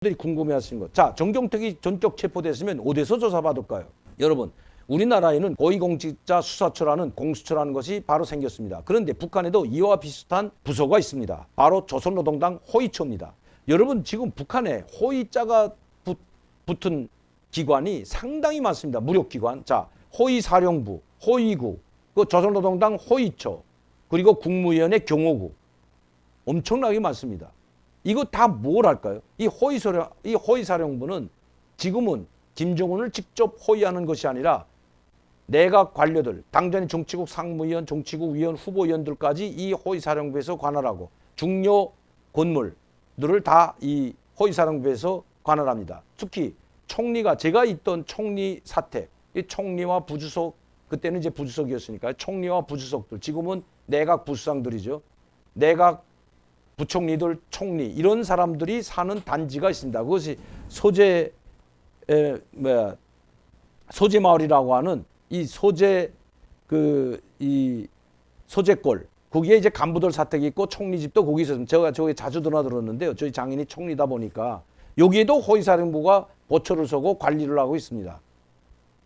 들이 궁금해하시는 것. 자, 정경택이 전격 체포됐으면 어디서 조사받을까요? 여러분, 우리나라에는 고위공직자 수사처라는 공수처라는 것이 바로 생겼습니다. 그런데 북한에도 이와 비슷한 부서가 있습니다. 바로 조선노동당 호위처입니다. 여러분, 지금 북한에 호위자가 붙은 기관이 상당히 많습니다. 무력기관. 자, 호위사령부, 호위국, 그 조선노동당 호위처, 그리고 국무위원회 경호국. 엄청나게 많습니다. 이거 다 뭘 할까요? 이 호위사령부는 지금은 김정은을 직접 호위하는 것이 아니라 내각 관료들, 당전인 정치국 상무위원, 정치국 위원, 후보위원들까지 이 호위사령부에서 관할하고 중요 건물들을 다 이 호위사령부에서 관할합니다. 특히 총리가 제가 있던 총리 사택, 이 총리와 부주석, 그때는 이제 부주석이었으니까 총리와 부주석들, 지금은 내각 부수상들이죠. 내각 부총리들, 총리 이런 사람들이 사는 단지가 있습니다. 그것이 소재마을이라고 하는 이 소재골 거기에 이제 간부들 사택이 있고 총리 집도 거기 있었습니다. 제가 저기 자주 드나들었는데요. 저희 장인이 총리다 보니까 여기에도 호위사령부가 보초를 서고 관리를 하고 있습니다.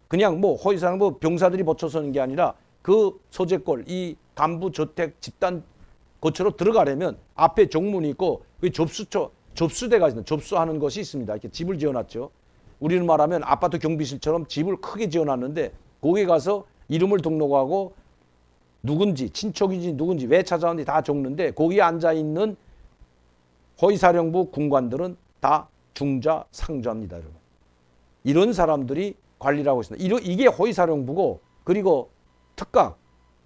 그냥 뭐 호위사령부 병사들이 보초 서는 게 아니라 그 소재골 이 간부 저택 집단 거처로 들어가려면 앞에 정문이 있고 그 접수대가 있습니다. 접수하는 것이 있습니다. 이렇게 집을 지어놨죠. 우리는 말하면 아파트 경비실처럼 집을 크게 지어놨는데 거기에 가서 이름을 등록하고 누군지 친척인지 누군지 왜 찾아왔는지 다 적는데 거기에 앉아있는 호위사령부 군관들은 다 중자 상좌입니다. 여러분. 이런 사람들이 관리를 하고 있습니다. 이게 호위사령부고 그리고 특각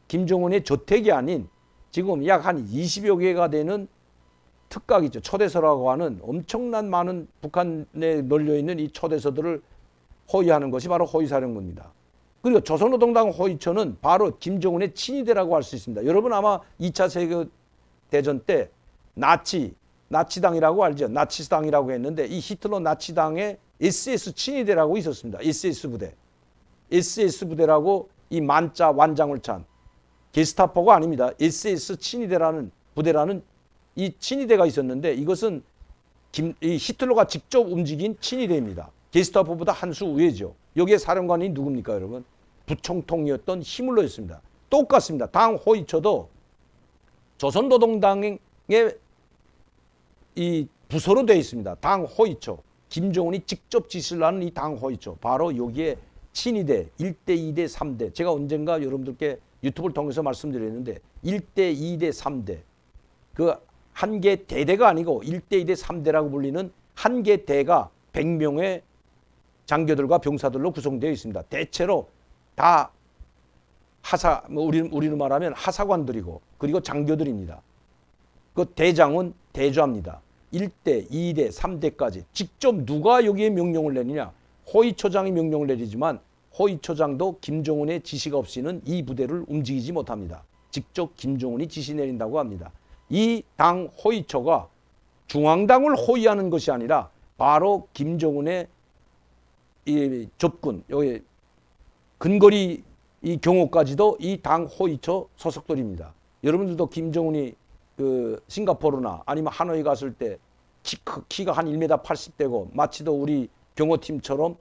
김정은의 저택이 아닌 지금 약 한 20여 개가 되는 특각이죠. 초대서라고 하는 엄청난 많은 북한에 널려있는 이 초대서들을 호위하는 것이 바로 호위사령부입니다. 그리고 조선노동당 호위처는 바로 김정은의 친위대라고 할 수 있습니다. 여러분 아마 2차 세계대전 때 나치당이라고 알죠. 나치스당이라고 했는데 이 히틀러 나치당의 SS 친위대라고 있었습니다. SS 부대. SS 부대라고 이 만자 완장을 찬 게스타포가 아닙니다. SS 친위대라는 부대라는 이 친위대가 있었는데 이것은 이 히틀러가 직접 움직인 친위대입니다. 게스타포보다 한 수 위에죠. 여기에 사령관이 누굽니까 여러분? 부총통이었던 히물러였습니다. 똑같습니다. 당 호위처도 조선노동당의 이 부서로 되어 있습니다. 당 호위처. 김정은이 직접 지시를 하는 이 당 호위처. 바로 여기에 친위대 1대, 2대, 3대. 제가 언젠가 여러분들께 유튜브를 통해서 말씀드렸는데 1대, 2대, 3대. 그 한 개 대대가 아니고 1대, 2대, 3대라고 불리는 한 개 대가 100명의 장교들과 병사들로 구성되어 있습니다. 대체로 다 우리는 말하면 하사관들이고 그리고 장교들입니다. 그 대장은 대좌입니다. 1대, 2대, 3대까지 직접 누가 여기에 명령을 내리냐? 호위처장이 명령을 내리지만 호위처장도 김정은의 지시가 없이는 이 부대를 움직이지 못합니다. 직접 김정은이 지시 내린다고 합니다. 이 당 호위처가 중앙당을 호위하는 것이 아니라 바로 김정은의 이 접근, 여기 근거리 이 경호까지도 이 당 호위처 소속들입니다. 여러분들도 김정은이 그 싱가포르나 아니면 하노이 갔을 때 키가 한 1m 80대고 마치도 우리 경호팀처럼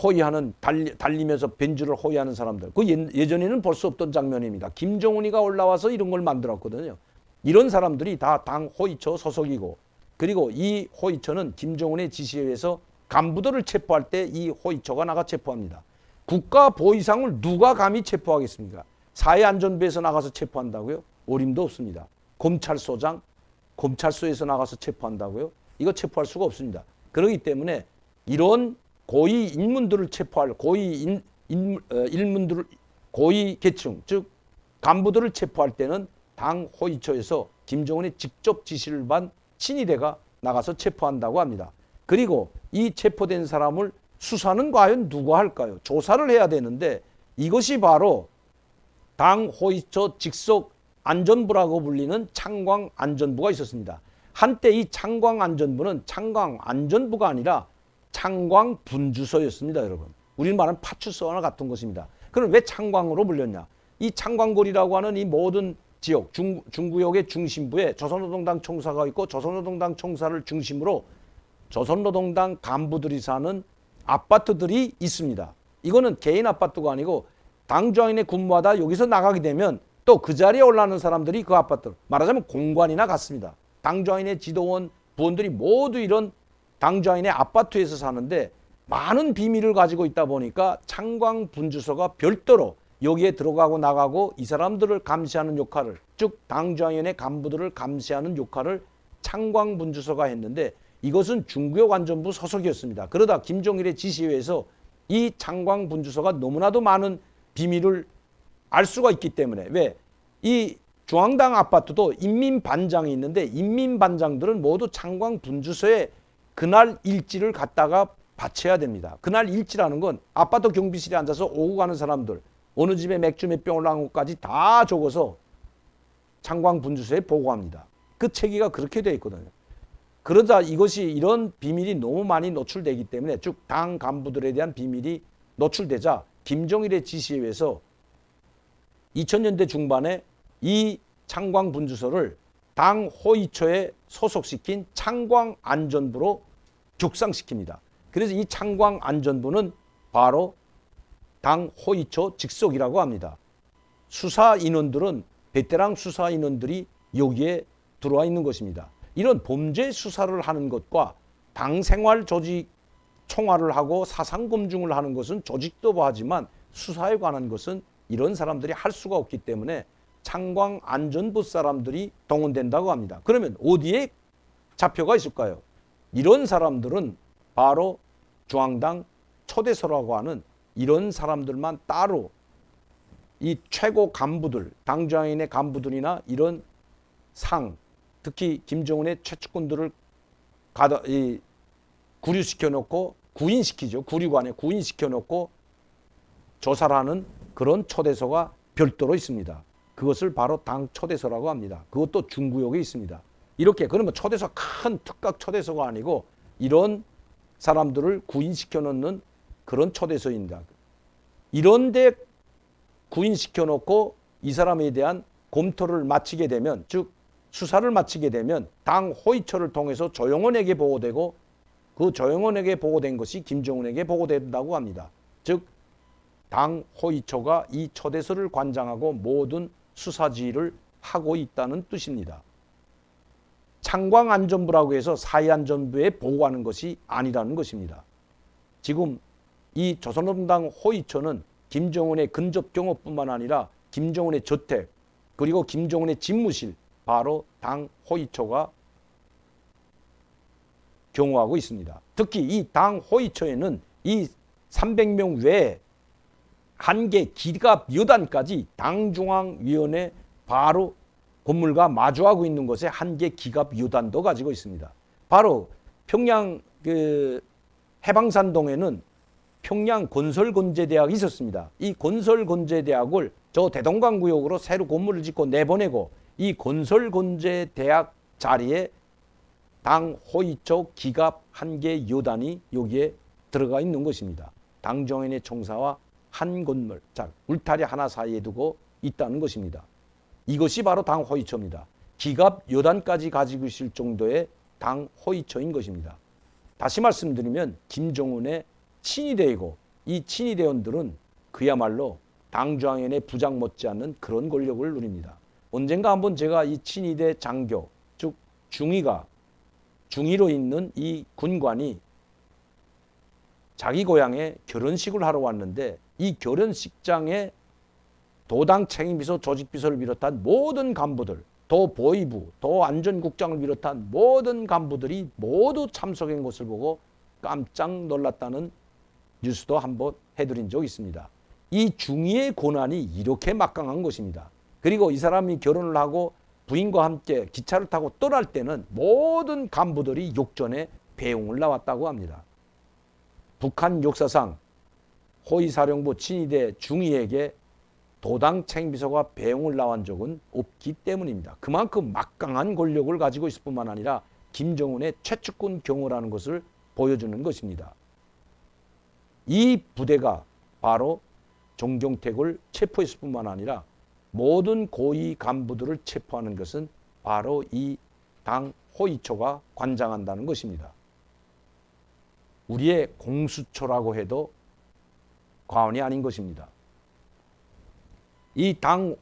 호위하는 달리면서 벤주를 호위하는 사람들. 그 예전에는 볼 수 없던 장면입니다. 김정은이가 올라와서 이런 걸 만들었거든요. 이런 사람들이 다 당 호위처 소속이고 그리고 이 호위처는 김정은의 지시에 의해서 간부들을 체포할 때 이 호위처가 나가 체포합니다. 국가보위상을 누가 감히 체포하겠습니까? 사회안전부에서 나가서 체포한다고요? 어림도 없습니다. 검찰소장, 검찰소에서 나가서 체포한다고요? 이거 체포할 수가 없습니다. 그렇기 때문에 이런 고위 인문들을 체포할 고위 계층, 즉 간부들을 체포할 때는 당 호위처에서 김정은의 직접 지시를 받은 친위대가 나가서 체포한다고 합니다. 그리고 이 체포된 사람을 수사는 과연 누가 할까요? 조사를 해야 되는데 이것이 바로 당 호위처 직속 안전부라고 불리는 창광안전부가 있었습니다. 한때 이 창광안전부는 창광안전부가 아니라 창광분주소였습니다. 여러분. 우리는 말하는 파출소와 같은 것입니다. 그럼 왜 창광으로 불렸냐? 이 창광거리라고 하는 이 모든 지역, 중구역의 중심부에 조선노동당 총사가 있고 조선노동당 총사를 중심으로 조선노동당 간부들이 사는 아파트들이 있습니다. 이거는 개인 아파트가 아니고 당조항인의 군무하다 여기서 나가게 되면 또 그 자리에 올라오는 사람들이 그 아파트, 말하자면 공관이나 같습니다. 당조항인의 지도원, 부원들이 모두 이런 당조항인의 아파트에서 사는데 많은 비밀을 가지고 있다 보니까 창광분주소가 별도로 여기에 들어가고 나가고 이 사람들을 감시하는 역할을, 즉 당조항인의 간부들을 감시하는 역할을 창광분주소가 했는데 이것은 중구역안전부 소속이었습니다. 그러다 김종일의 지시에 의해서 이 창광분주소가 너무나도 많은 비밀을 알 수가 있기 때문에, 왜? 이 중앙당 아파트도 인민반장이 있는데 인민반장들은 모두 창광분주소에 그날 일지를 갖다가 바쳐야 됩니다. 그날 일지라는 건 아파트 경비실에 앉아서 오고 가는 사람들, 어느 집에 맥주 몇 병을 나온 것까지 다 적어서 창광분주소에 보고합니다. 그 체계가 그렇게 되어 있거든요. 그러자 이것이 이런 비밀이 너무 많이 노출되기 때문에 쭉 당 간부들에 대한 비밀이 노출되자 김종일의 지시에 의해서 2000년대 중반에 이 창광분주소를 당 호위처에 소속시킨 창광안전부로 격상시킵니다. 그래서 이 창광안전부는 바로 당 호위처 직속이라고 합니다. 수사 인원들은 베테랑 수사 인원들이 여기에 들어와 있는 것입니다. 이런 범죄 수사를 하는 것과 당 생활 조직 총괄을 하고 사상 검증을 하는 것은 조직도 하지만 수사에 관한 것은 이런 사람들이 할 수가 없기 때문에 창광안전부 사람들이 동원된다고 합니다. 그러면 어디에 잡혀가 있을까요? 이런 사람들은 바로 중앙당 초대서라고 하는 이런 사람들만 따로 이 최고 간부들, 당중앙인의 간부들이나 이런 상, 특히 김정은의 최측근들을 구류시켜 놓고 구인시키죠. 구류관에 구인시켜 놓고 조사를 하는 그런 초대소가 별도로 있습니다. 그것을 바로 당 초대소라고 합니다. 그것도 중구역에 있습니다. 이렇게 그러면 초대소 큰 특각 초대소가 아니고 이런 사람들을 구인시켜 놓는 그런 초대소입니다. 이런 데 구인시켜 놓고 이 사람에 대한 검토를 마치게 되면, 즉 수사를 마치게 되면 당 호위처를 통해서 조영원에게 보고되고 그 조영원에게 보고된 것이 김정은에게 보고된다고 합니다. 즉 당 호위처가 이 초대서를 관장하고 모든 수사 지휘를 하고 있다는 뜻입니다. 창광안전부라고 해서 사회안전부에 보고하는 것이 아니라는 것입니다. 지금 이 조선노동당 호위처는 김정은의 근접 경호뿐만 아니라 김정은의 저택 그리고 김정은의 집무실, 바로 당 호위처가 경호하고 있습니다. 특히 이 당 호위처에는 이 300명 외에 한 개 기갑 여단까지 당중앙위원회 바로 건물과 마주하고 있는 곳에 한 개 기갑 여단도 가지고 있습니다. 바로 평양 해방산동에는 평양 건설건재대학이 있었습니다. 이 건설건재대학을 저 대동강구역으로 새로 건물을 짓고 내보내고 이 건설건재대학 자리에 당 호위처 기갑 한 개 여단이 여기에 들어가 있는 것입니다. 당정인의 총사와 한 건물, 자 울타리 하나 사이에 두고 있다는 것입니다. 이것이 바로 당 호위처입니다. 기갑 여단까지 가지고 있을 정도의 당 호위처인 것입니다. 다시 말씀드리면 김정은의 친위대이고 이 친위대원들은 그야말로 당중앙위원회 부장 못지않는 그런 권력을 누립니다. 언젠가 한번 제가 이 친위대 장교, 즉 중위로 있는 이 군관이 자기 고향에 결혼식을 하러 왔는데 이 결혼식장에 도당 책임비서, 조직비서를 비롯한 모든 간부들, 도 보위부, 도 안전국장을 비롯한 모든 간부들이 모두 참석한 것을 보고 깜짝 놀랐다는 뉴스도 한번 해드린 적이 있습니다. 이 중위의 권한이 이렇게 막강한 것입니다. 그리고 이 사람이 결혼을 하고 부인과 함께 기차를 타고 떠날 때는 모든 간부들이 욕전에 배웅을 나왔다고 합니다. 북한 역사상 호위사령부 친위대 중위에게 도당 책임비서가 배웅을 나온 적은 없기 때문입니다. 그만큼 막강한 권력을 가지고 있을 뿐만 아니라 김정은의 최측근 경호라는 것을 보여주는 것입니다. 이 부대가 바로 정경택을 체포했을 뿐만 아니라 모든 고위 간부들을 체포하는 것은 바로 이 당 호위처가 관장한다는 것입니다. 우리의 공수처라고 해도 과언이 아닌 것입니다. 이 당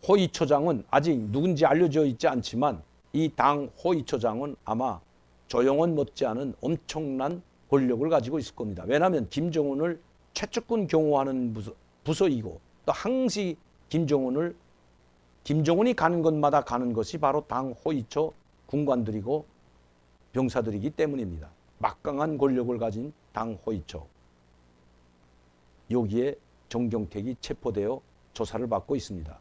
호위처장은 아직 누군지 알려져 있지 않지만 이 당 호위처장은 아마 조영원 못지않은 엄청난 권력을 가지고 있을 겁니다. 왜냐하면 김정은을 최측근 경호하는 부서이고 또 항시 김정은이 가는 곳마다 가는 것이 바로 당 호위처 군관들이고 병사들이기 때문입니다. 막강한 권력을 가진 당 호위처. 여기에 정경택이 체포되어 조사를 받고 있습니다.